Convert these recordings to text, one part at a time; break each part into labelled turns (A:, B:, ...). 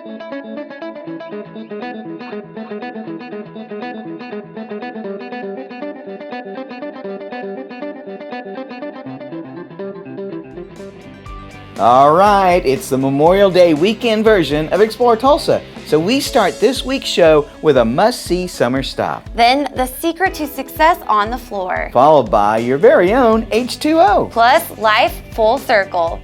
A: All right, it's the Memorial Day weekend version of Explore Tulsa. So we start this week's show with a must-see summer stop.
B: Then the secret to success on the floor.
A: Followed by your very own H2O.
B: Plus life full circle.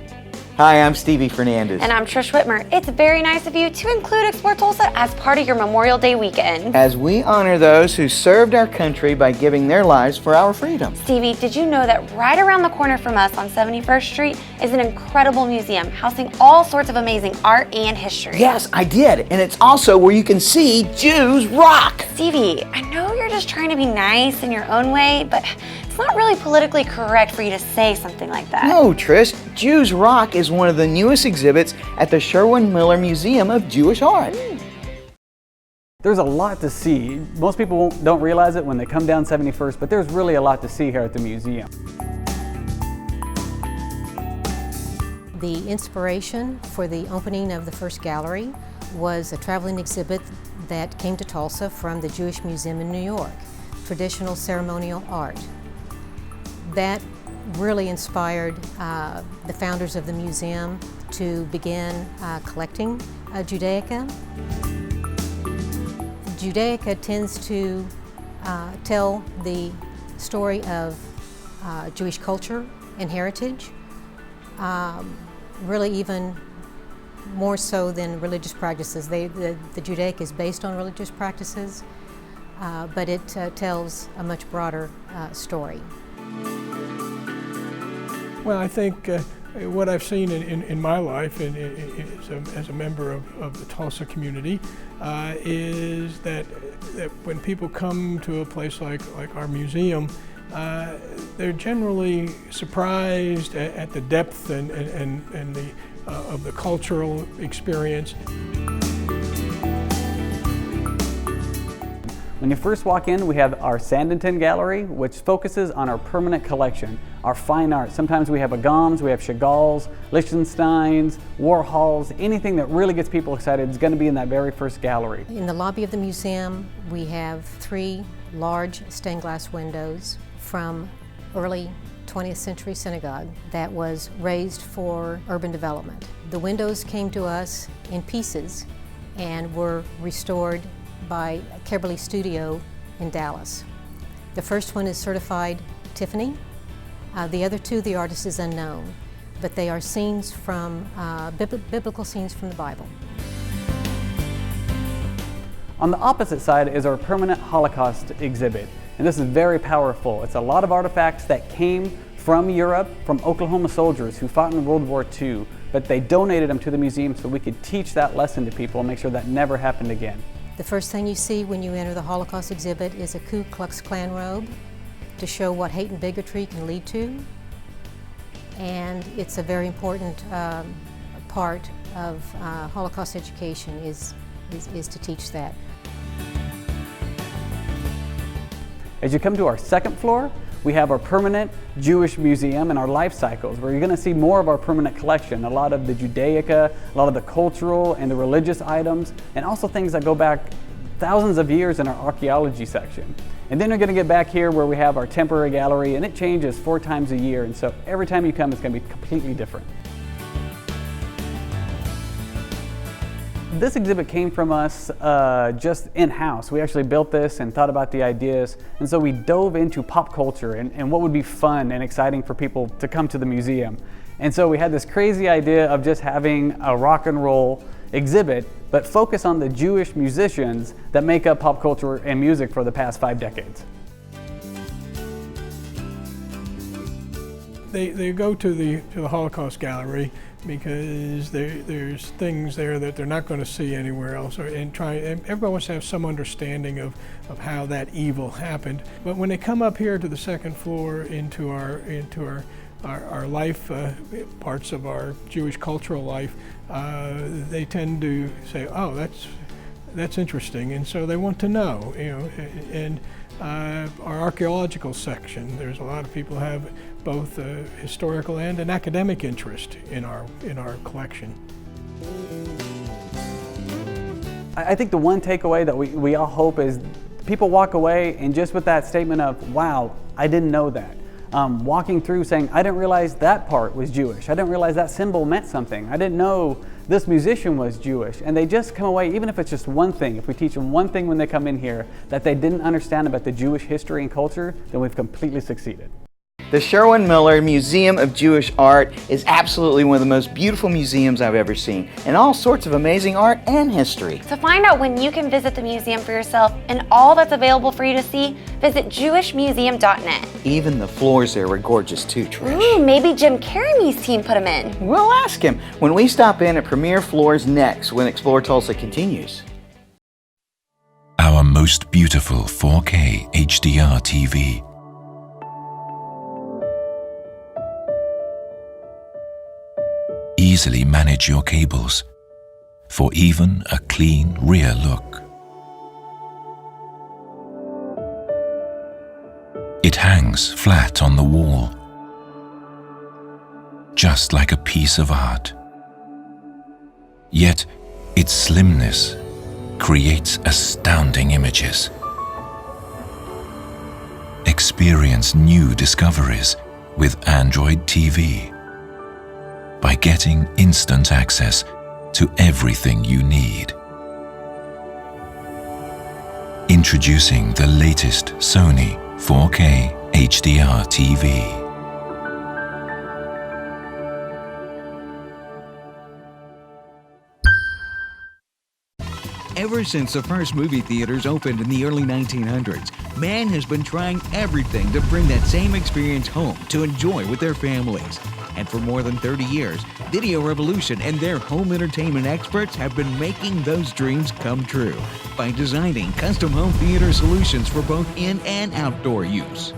A: Hi, I'm Stevie Fernandez.
B: And I'm Trish Whitmer. It's very nice of you to include Explore Tulsa as part of your Memorial Day weekend.
A: As we honor those who served our country by giving their lives for our freedom.
B: Stevie, did you know that right around the corner from us on 71st Street is an incredible museum housing all sorts of amazing art and history?
A: Yes, I did. And it's also where you can see Jews rock.
B: Stevie, I know you're just trying to be nice in your own way, but it's not really politically correct for you to say something like that.
A: No, Trish. Jews Rock is one of the newest exhibits at the Sherwin-Miller Museum of Jewish Art.
C: There's a lot to see. Most people don't realize it when they come down 71st, but there's really a lot to see here at the museum.
D: The inspiration for the opening of the first gallery was a traveling exhibit that came to Tulsa from the Jewish Museum in New York, traditional ceremonial art. That really inspired the founders of the museum to begin collecting Judaica. Judaica tends to tell the story of Jewish culture and heritage, really even more so than religious practices. The Judaica is based on religious practices, but it tells a much broader story.
E: Well, I think what I've seen in my life and as a member of the Tulsa community is that when people come to a place like our museum, they're generally surprised at the depth and the of the cultural experience.
C: When you first walk in, we have our Sanditon Gallery, which focuses on our permanent collection, our fine art. Sometimes we have Agams, we have Chagall's, Lichtensteins, Warhols, anything that really gets people excited is going to be in that very first gallery.
D: In the lobby of the museum, we have 3 large stained glass windows from early 20th century synagogue that was raised for urban development. The windows came to us in pieces and were restored by Keberly Studio in Dallas. The first one is certified Tiffany. The other 2, the artist is unknown, but they are scenes from, biblical scenes from the Bible.
C: On the opposite side is our permanent Holocaust exhibit, and this is very powerful. It's a lot of artifacts that came from Europe, from Oklahoma soldiers who fought in World War II, but they donated them to the museum so we could teach that lesson to people and make sure that never happened again.
D: The first thing you see when you enter the Holocaust exhibit is a Ku Klux Klan robe to show what hate and bigotry can lead to. And it's a very important part of Holocaust education is to teach that.
C: As you come to our second floor, we have our permanent Jewish museum and our life cycles, where you're going to see more of our permanent collection, a lot of the Judaica, a lot of the cultural and the religious items, and also things that go back thousands of years in our archaeology section. And then you're going to get back here where we have our temporary gallery, and it changes 4 times a year, and so every time you come it's going to be completely different. This exhibit came from us just in-house. We actually built this and thought about the ideas, and so we dove into pop culture and what would be fun and exciting for people to come to the museum. And so we had this crazy idea of just having a rock and roll exhibit, but focus on the Jewish musicians that make up pop culture and music for the past 5 decades.
E: They go to the Holocaust Gallery because there's things there that they're not going to see anywhere else, and everyone wants to have some understanding of how that evil happened. But when they come up here to the second floor into our life, parts of our Jewish cultural life, they tend to say, "Oh, that's interesting," and so they want to know, and our archaeological section, there's a lot of people who have both a historical and an academic interest in our collection.
C: I think the one takeaway that we all hope is people walk away and just with that statement of, wow, I didn't know that. Walking through saying, I didn't realize that part was Jewish. I didn't realize that symbol meant something. I didn't know this musician was Jewish. And they just come away, even if it's just one thing, if we teach them one thing when they come in here that they didn't understand about the Jewish history and culture, then we've completely succeeded.
A: The Sherwin-Miller Museum of Jewish Art is absolutely one of the most beautiful museums I've ever seen, and all sorts of amazing art and history.
B: To find out when you can visit the museum for yourself and all that's available for you to see, visit jewishmuseum.net.
A: Even the floors there were gorgeous too, Trish.
B: Ooh, maybe Jim Carey's team put them in.
A: We'll ask him when we stop in at Premier Floors next when Explore Tulsa continues.
F: Our most beautiful 4K HDR TV. Easily manage your cables for even a clean rear look. It hangs flat on the wall, just like a piece of art. Yet its slimness creates astounding images. Experience new discoveries with Android TV by getting instant access to everything you need. Introducing the latest Sony 4K HDR TV.
G: Ever since the first movie theaters opened in the early 1900s, man has been trying everything to bring that same experience home to enjoy with their families. And for more than 30 years, Video Revolution and their home entertainment experts have been making those dreams come true by designing custom home theater solutions for both in and outdoor use.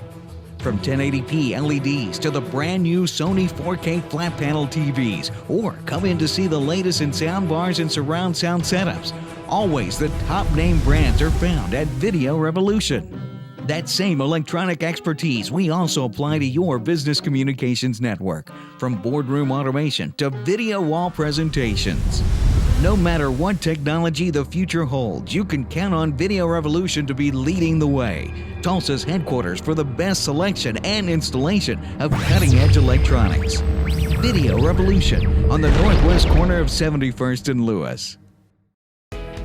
G: From 1080p LEDs to the brand new Sony 4K flat panel TVs, or come in to see the latest in sound bars and surround sound setups. Always the top name brands are found at Video Revolution. That same electronic expertise we also apply to your business communications network, from boardroom automation to video wall presentations. No matter what technology the future holds, you can count on Video Revolution to be leading the way. Tulsa's headquarters for the best selection and installation of cutting-edge electronics. Video Revolution on the northwest corner of 71st and Lewis.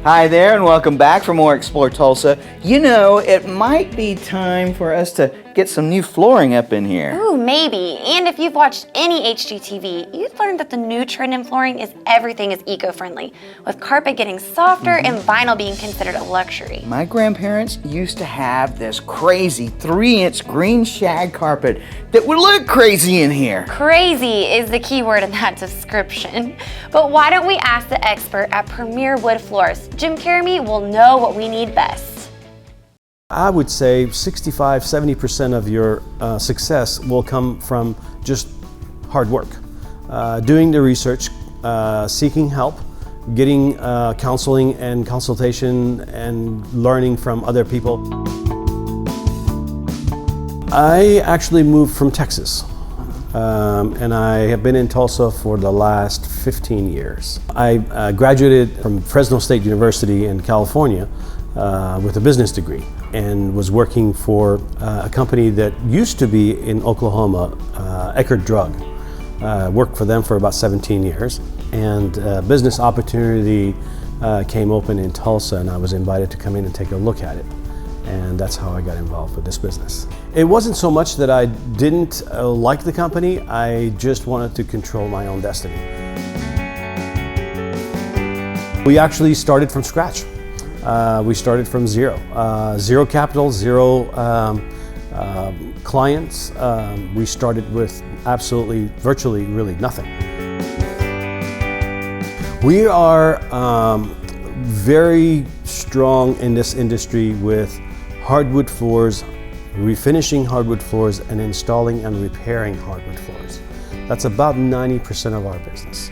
A: Hi there and welcome back for more Explore Tulsa. You know, it might be time for us to get some new flooring up in here.
B: Ooh, maybe. And if you've watched any HGTV, you've learned that the new trend in flooring is everything is eco-friendly, with carpet getting softer and vinyl being considered a luxury.
A: My grandparents used to have this crazy 3-inch green shag carpet that would look crazy in here.
B: Crazy is the key word in that description. But why don't we ask the expert at Premier Wood Floors? Jim Carey will know what we need best.
H: I would say 65–70% of your success will come from just hard work. Doing the research, seeking help, getting counseling and consultation and learning from other people. I actually moved from Texas. And I have been in Tulsa for the last 15 years. I graduated from Fresno State University in California with a business degree and was working for a company that used to be in Oklahoma, Eckerd Drug. Worked for them for about 17 years, and a business opportunity came open in Tulsa, and I was invited to come in and take a look at it. And that's how I got involved with this business. It wasn't so much that I didn't like the company, I just wanted to control my own destiny. We actually started from scratch. We started from zero. Zero capital, zero clients. We started with absolutely, virtually, really nothing. We are very strong in this industry with hardwood floors, refinishing hardwood floors, and installing and repairing hardwood floors. That's about 90% of our business.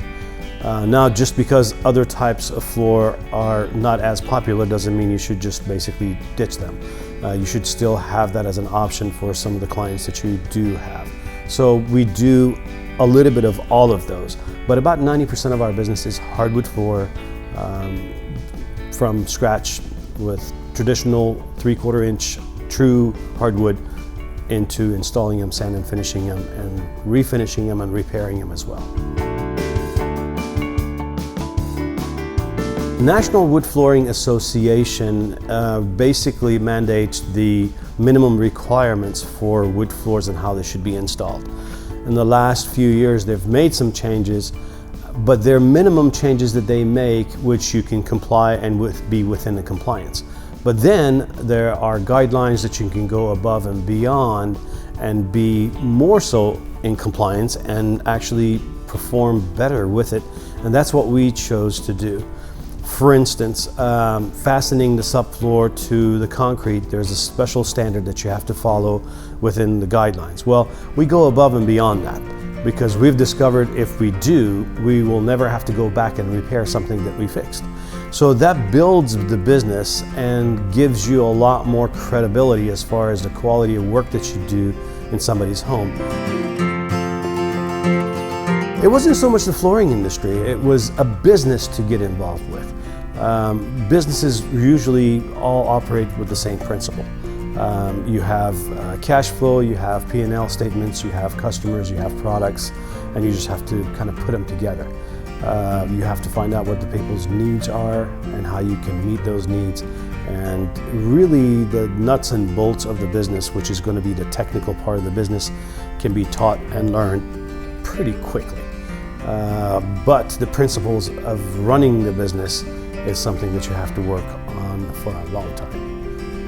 H: Now, just because other types of floor are not as popular doesn't mean you should just basically ditch them. You should still have that as an option for some of the clients that you do have. So we do a little bit of all of those, but about 90% of our business is hardwood floor, from scratch with traditional 3/4 inch true hardwood into installing them, sand and finishing them, and refinishing them and repairing them as well. National Wood Flooring Association basically mandates the minimum requirements for wood floors and how they should be installed. In the last few years they've made some changes, but they're minimum changes that they make which you can comply and be within the compliance. But then there are guidelines that you can go above and beyond and be more so in compliance and actually perform better with it, and that's what we chose to do. For instance, fastening the subfloor to the concrete, there's a special standard that you have to follow within the guidelines. Well, we go above and beyond that because we've discovered if we do, we will never have to go back and repair something that we fixed. So that builds the business and gives you a lot more credibility as far as the quality of work that you do in somebody's home. It wasn't so much the flooring industry, it was a business to get involved with. Businesses usually all operate with the same principle. You have cash flow, you have P&L statements, you have customers, you have products, and you just have to kind of put them together. You have to find out what the people's needs are and how you can meet those needs. And really the nuts and bolts of the business, which is going to be the technical part of the business, can be taught and learned pretty quickly. But the principles of running the business is something that you have to work on for a long time.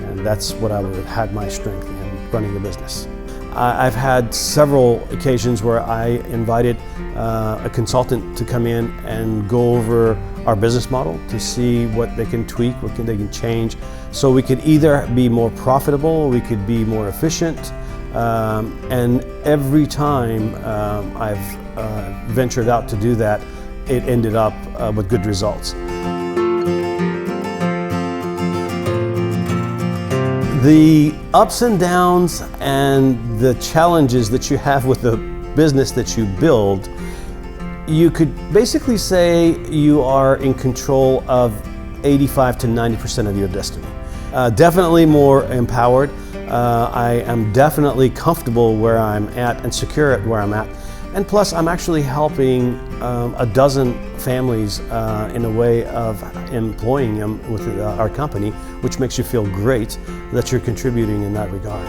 H: And that's what I had my strength in, running a business. I've had several occasions where I invited a consultant to come in and go over our business model to see what they can tweak, they can change, so we could either be more profitable, we could be more efficient, and every time I've ventured out to do that, it ended up with good results. The ups and downs and the challenges that you have with the business that you build, you could basically say you are in control of 85 to 90% of your destiny. Definitely more empowered. I am definitely comfortable where I'm at and secure at where I'm at. And plus, I'm actually helping a dozen families in a way of employing them with our company, which makes you feel great that you're contributing in that regard.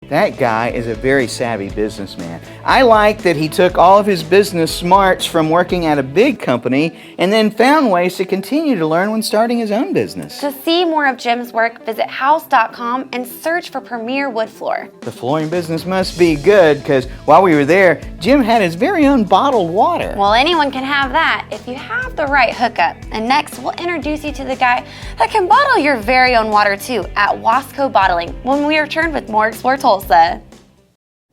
A: That guy is a very savvy businessman. I like that he took all of his business smarts from working at a big company and then found ways to continue to learn when starting his own business.
B: To see more of Jim's work, visit house.com and search for Premier Wood Floor.
A: The flooring business must be good because while we were there, Jim had his very own bottled water.
B: Well, anyone can have that if you have the right hookup. And next, we'll introduce you to the guy that can bottle your very own water too at Wassco Bottling when we return with more Explore Tulsa.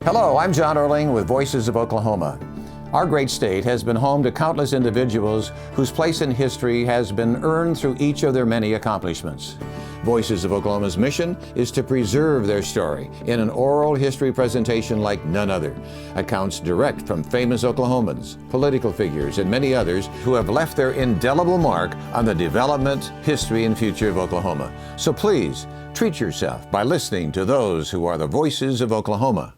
I: Hello, I'm John Erling with Voices of Oklahoma. Our great state has been home to countless individuals whose place in history has been earned through each of their many accomplishments. Voices of Oklahoma's mission is to preserve their story in an oral history presentation like none other. Accounts direct from famous Oklahomans, political figures, and many others who have left their indelible mark on the development, history, and future of Oklahoma. So please, treat yourself by listening to those who are the voices of Oklahoma.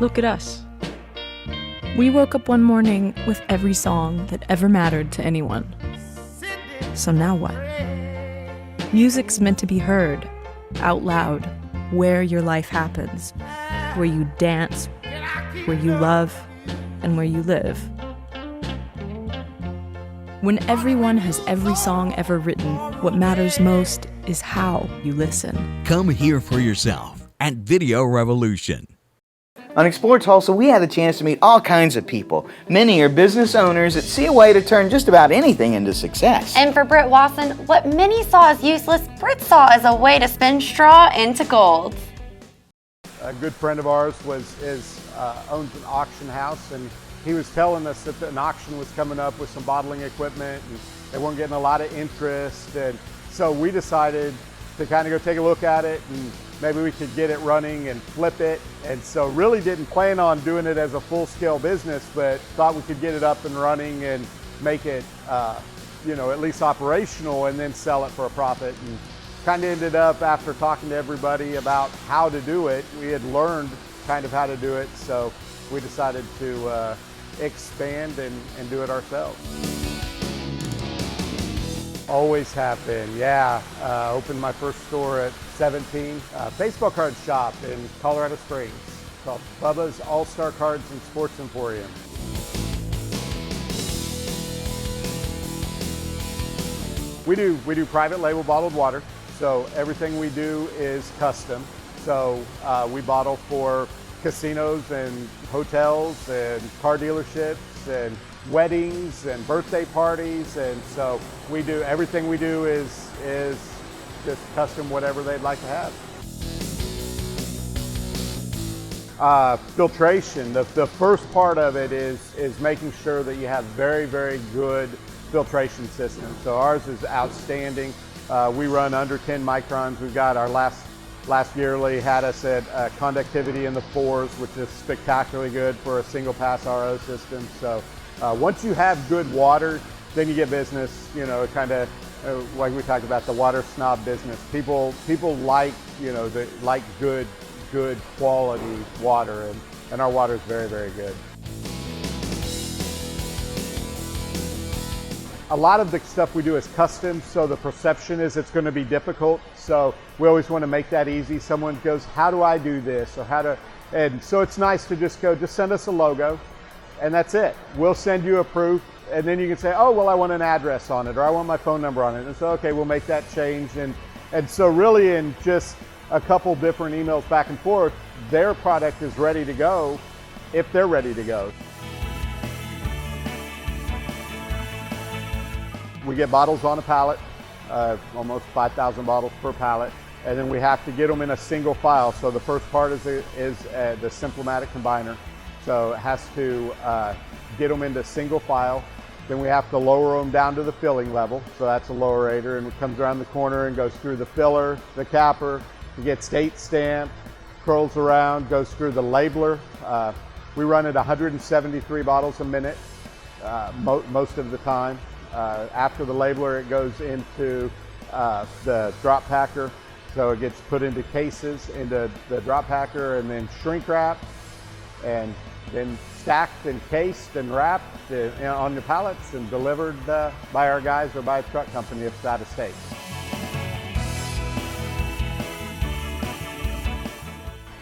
J: Look at us. We woke up one morning with every song that ever mattered to anyone. So now what? Music's meant to be heard, out loud, where your life happens, where you dance, where you love, and where you live. When everyone has every song ever written, what matters most is how you listen.
G: Come hear for yourself at Video Revolution.
A: On Explore Tulsa, we had the chance to meet all kinds of people. Many are business owners that see a way to turn just about anything into success.
B: And for Britt Wasson, what many saw as useless, Britt saw as a way to spin straw into gold.
K: A good friend of ours owns an auction house, and he was telling us that an auction was coming up with some bottling equipment, and they weren't getting a lot of interest. And so we decided to kind of go take a look at it and maybe we could get it running and flip it. And so really didn't plan on doing it as a full-scale business, but thought we could get it up and running and make it, you know, at least operational, and then sell it for a profit. And kind of ended up, after talking to everybody about how to do it, we had learned kind of how to do it, so we decided to expand and do it ourselves. Always have been, yeah. Opened my first store at 17. Baseball card shop in Colorado Springs called Bubba's All-Star Cards and Sports Emporium. We do private label bottled water, so everything we do is custom. So we bottle for casinos and hotels and car dealerships and weddings and birthday parties, and so we do everything we do is just custom, whatever they'd like to have. Filtration, the first part of it is making sure that you have very, very good filtration systems. So ours is outstanding. We run under 10 microns. We've got our last yearly had us at conductivity in the 4s, which is spectacularly good for a single pass RO system. So once you have good water, then you get business, you know, kind of like we talked about, the water snob business. People like, you know, like good quality water, and our water is very, very good. A lot of the stuff we do is custom, so the perception is it's going to be difficult. So we always want to make that easy. Someone goes, how do I do this? Or and so it's nice to just send us a logo, and that's it. We'll send you a proof, and then you can say, oh, well, I want an address on it, or I want my phone number on it. And so, okay, we'll make that change. And so really in just a couple different emails back and forth, their product is ready to go if they're ready to go. We get bottles on a pallet, almost 5,000 bottles per pallet, and then we have to get them in a single file. So the first part is the Simplematic combiner. So it has to get them into single file. Then we have to lower them down to the filling level. So that's a lowerator, and it comes around the corner and goes through the filler, the capper. It gets date stamped, curls around, goes through the labeler. We run at 173 bottles a minute most of the time. After the labeler, it goes into the drop packer. So it gets put into cases, into the drop packer, and then shrink wrapped, and then stacked and cased and wrapped on the pallets and delivered by our guys or by a truck company if it's out of state.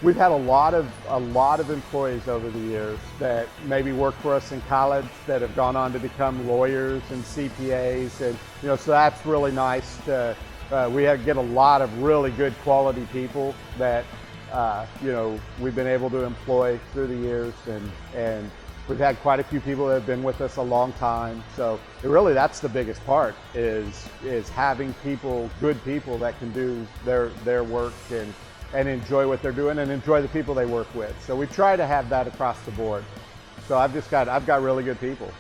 K: We've had a lot of employees over the years that maybe worked for us in college that have gone on to become lawyers and CPAs, and you know, so that's really nice. We get a lot of really good quality people that you know, we've been able to employ through the years, and we've had quite a few people that have been with us a long time. So really, that's the biggest part is having people, good people that can do their work and enjoy what they're doing and enjoy the people they work with. So we try to have that across the board. So I've got really good people.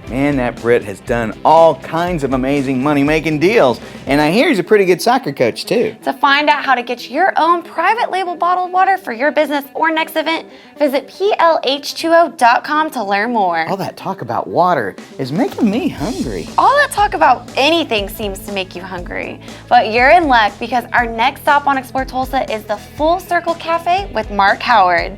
A: Man, that Brit has done all kinds of amazing money-making deals. And I hear he's a pretty good soccer coach, too.
B: To find out how to get your own private label bottled water for your business or next event, visit plh20.com to learn more.
A: All that talk about water is making me hungry.
B: All that talk about anything seems to make you hungry. But you're in luck, because our next stop on Explore Tulsa is the Full Circle Cafe with Mark Howard.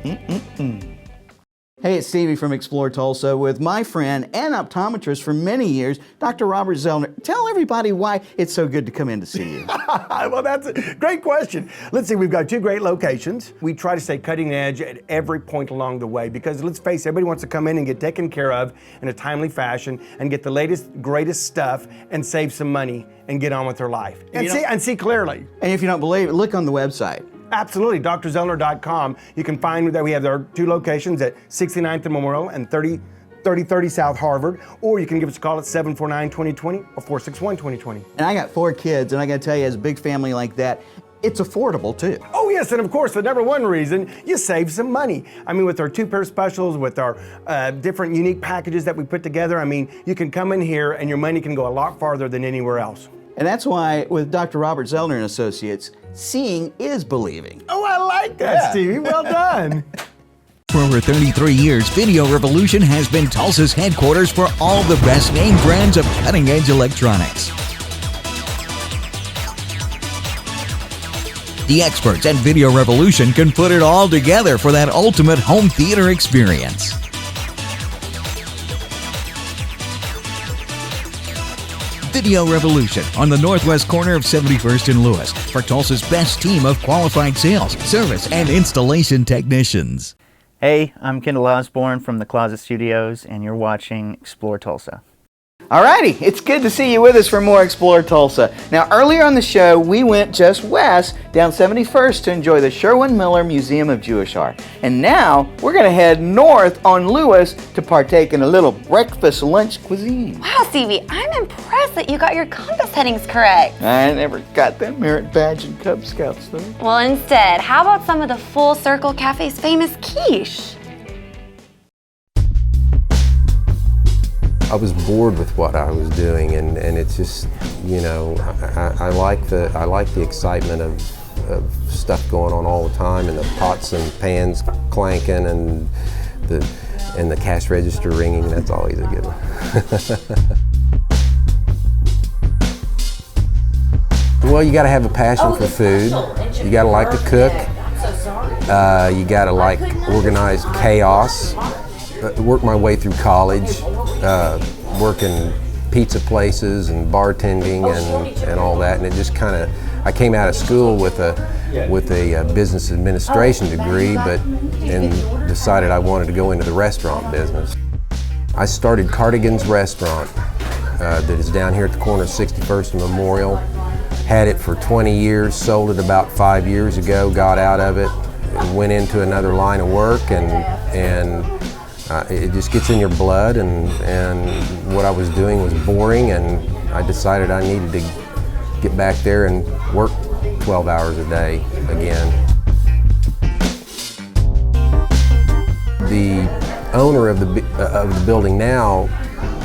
A: Hey, it's Stevie from Explore Tulsa with my friend and optometrist for many years, Dr. Robert Zellner. Tell everybody why it's so good to come in to see you.
L: Well, that's a great question. Let's see, we've got 2 great locations. We try to stay cutting edge at every point along the way, because let's face it, everybody wants to come in and get taken care of in a timely fashion and get the latest, greatest stuff and save some money and get on with their life and see clearly.
A: And if you don't believe it, look on the website.
L: Absolutely, drzellner.com. You can find that we have our 2 locations at 69th and Memorial and 3030 South Harvard, or you can give us a call at 749-2020 or 461-2020.
A: And I got 4 kids, and I got to tell you, as a big family like that, it's affordable too.
L: Oh yes, and of course, the number one reason, you save some money. I mean, with our 2-pair specials, with our different unique packages that we put together, I mean, you can come in here and your money can go a lot farther than anywhere else.
A: And that's why with Dr. Robert Zellner and Associates, seeing is believing.
L: Oh, I like that, Stevie. Well done.
G: For over 33 years, Video Revolution has been Tulsa's headquarters for all the best name brands of cutting-edge electronics. The experts at Video Revolution can put it all together for that ultimate home theater experience. Video Revolution on the northwest corner of 71st and Lewis for Tulsa's best team of qualified sales, service, and installation technicians.
M: Hey, I'm Kendall Osborne from the Closet Studios, and you're watching Explore Tulsa.
A: Alrighty, it's good to see you with us for more Explore Tulsa. Now, earlier on the show, we went just west down 71st to enjoy the Sherwin Miller Museum of Jewish Art. And now, we're going to head north on Lewis to partake in a little breakfast lunch cuisine.
B: Wow, Stevie, I'm impressed that you got your compass headings correct.
A: I never got that merit badge in Cub Scouts, though.
B: Well, instead, how about some of the Full Circle Cafe's famous quiche?
N: I was bored with what I was doing, and it's just, you know, I like the excitement of stuff going on all the time, and the pots and pans clanking, and the cash register ringing. That's always a good one. Well, you got to have a passion for food. You got to like to cook. You got to like organized chaos. Worked my way through college, working pizza places and bartending and all that, and it just kind of, I came out of school with a business administration degree, and decided I wanted to go into the restaurant business. I started Cardigan's Restaurant that is down here at the corner of 61st and Memorial. Had it for 20 years, sold it about 5 years ago, got out of it, and went into another line of work, and it just gets in your blood, and what I was doing was boring, and I decided I needed to get back there and work 12 hours a day again. The owner of the building now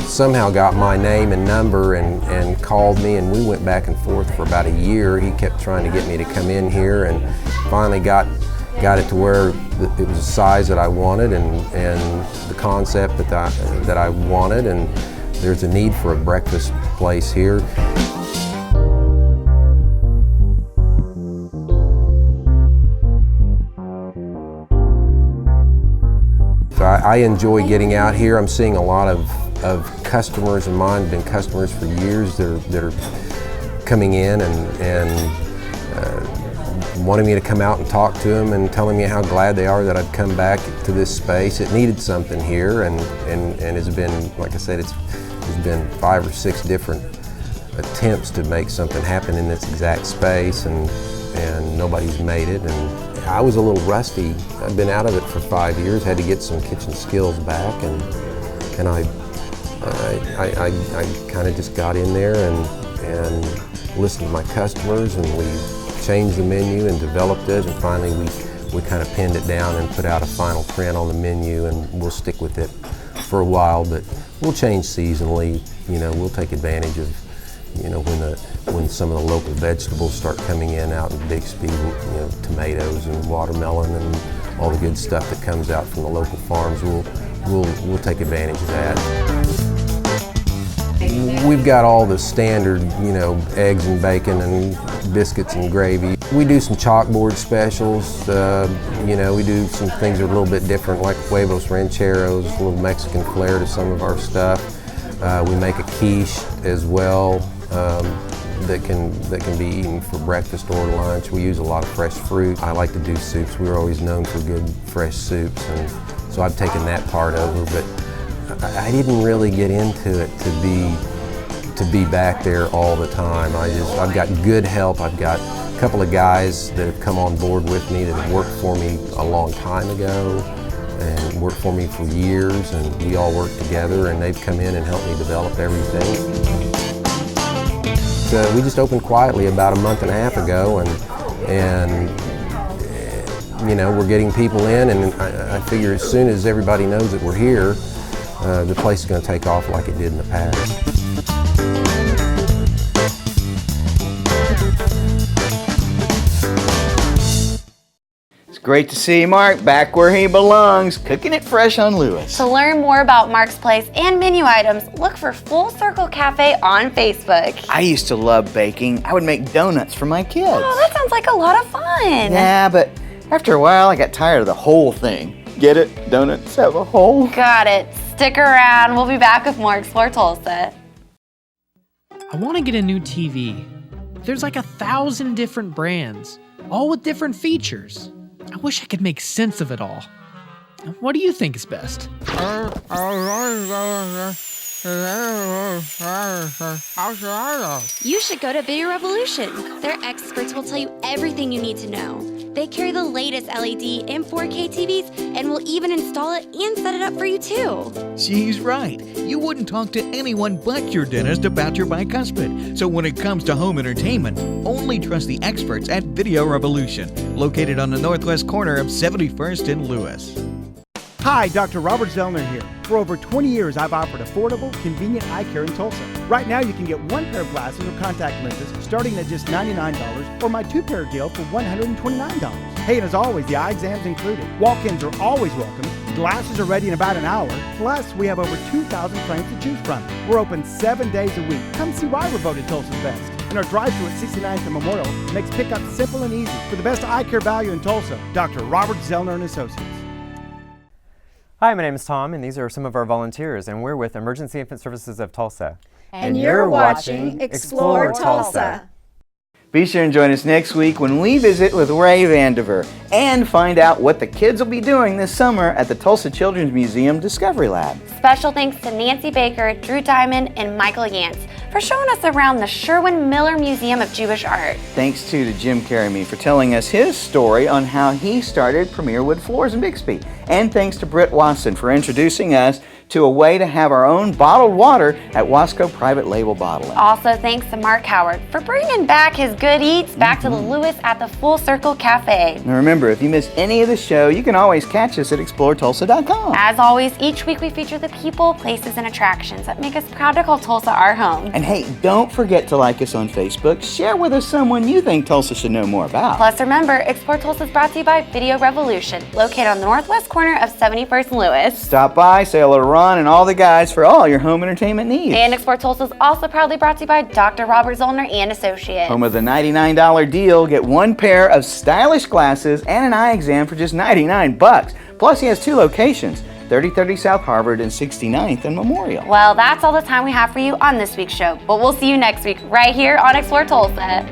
N: somehow got my name and number and called me, and we went back and forth for about a year. He kept trying to get me to come in here, and finally got it to where it was the size that I wanted and the concept that I wanted, and there's a need for a breakfast place here. So I enjoy getting out here. I'm seeing a lot of customers of mine, have been customers for years that are coming in and wanting me to come out and talk to them and telling me how glad they are that I've come back to this space. It needed something here, and it's been, like I said, there's been 5 or 6 different attempts to make something happen in this exact space, and nobody's made it. And I was a little rusty. I've been out of it for 5 years, had to get some kitchen skills back, and I kind of just got in there and listened to my customers, and we changed the menu and developed it, and finally we kind of pinned it down and put out a final print on the menu, and we'll stick with it for a while, but we'll change seasonally. You know, we'll take advantage of, you know, when some of the local vegetables start coming in out in Bixby, you know, tomatoes and watermelon and all the good stuff that comes out from the local farms. We'll take advantage of that. We've got all the standard, you know, eggs and bacon and biscuits and gravy. We do some chalkboard specials. You know, we do some things that are a little bit different, like huevos rancheros, a little Mexican flair to some of our stuff. We make a quiche as well that can be eaten for breakfast or lunch. We use a lot of fresh fruit. I like to do soups. We were always known for good fresh soups, and so I've taken that part over. But I didn't really get into it to be back there all the time. I've got good help. I've got a couple of guys that have come on board with me that have worked for me a long time ago and worked for me for years, and we all work together, and they've come in and helped me develop everything. So we just opened quietly about a month and a half ago, and you know, we're getting people in, and I figure as soon as everybody knows that we're here, the place is going to take off like it did in the past.
A: Great to see Mark back where he belongs, cooking it fresh on Lewis.
B: To learn more about Mark's Place and menu items, look for Full Circle Cafe on Facebook.
A: I used to love baking. I would make donuts for my kids.
B: Oh, that sounds like a lot of fun.
A: Yeah, but after a while, I got tired of the whole thing. Get it? Donuts have a hole.
B: Got it. Stick around. We'll be back with more Explore Tulsa.
O: I want to get a new TV. There's like 1,000 different brands, all with different features. I wish I could make sense of it all. What do you think is best?
P: You should go to Video Revolution. Their experts will tell you everything you need to know. They carry the latest LED and 4K TVs and will even install it and set it up for you too.
G: She's right. You wouldn't talk to anyone but your dentist about your bicuspid. So when it comes to home entertainment, only trust the experts at Video Revolution, located on the northwest corner of 71st and Lewis.
Q: Hi, Dr. Robert Zellner here. For over 20 years, I've offered affordable, convenient eye care in Tulsa. Right now, you can get one pair of glasses or contact lenses starting at just $99, or my two-pair deal for $129. Hey, and as always, the eye exam's included. Walk-ins are always welcome. Glasses are ready in about an hour. Plus, we have over 2,000 frames to choose from. We're open 7 days a week. Come see why we're voted Tulsa's best. And our drive-thru at 69th and Memorial makes pickup simple and easy. For the best eye care value in Tulsa, Dr. Robert Zellner and Associates.
R: Hi, my name is Tom, and these are some of our volunteers, and we're with Emergency Infant Services of Tulsa.
S: And you're watching Explore Tulsa.
A: Be sure and join us next week when we visit with Ray Vandiver and find out what the kids will be doing this summer at the Tulsa Children's Museum Discovery Lab.
B: Special thanks to Nancy Baker, Drew Diamond, and Michael Yantz for showing us around the Sherwin Miller Museum of Jewish Art.
A: Thanks too to Jim Caramy for telling us his story on how he started Premier Wood Floors in Bixby. And thanks to Britt Watson for introducing us to a way to have our own bottled water at Wassco Private Label Bottling.
B: Also thanks to Mark Howard for bringing back his good eats back to the Lewis at the Full Circle Cafe.
A: Now remember, if you miss any of the show, you can always catch us at exploretulsa.com.
B: As always, each week we feature the people, places, and attractions that make us proud to call Tulsa our home.
A: And hey, don't forget to like us on Facebook. Share with us someone you think Tulsa should know more about.
B: Plus remember, Explore Tulsa is brought to you by Video Revolution, located on the northwest corner of 71st and Lewis.
A: Stop by, say hello to Ron and all the guys for all your home entertainment needs.
B: And Explore Tulsa is also proudly brought to you by Dr. Robert Zollner and Associates.
A: Home of the $99 deal, get one pair of stylish glasses and an eye exam for just $99. Plus he has 2 locations, 3030 South Harvard and 69th and Memorial.
B: Well, that's all the time we have for you on this week's show, but we'll see you next week right here on Explore Tulsa.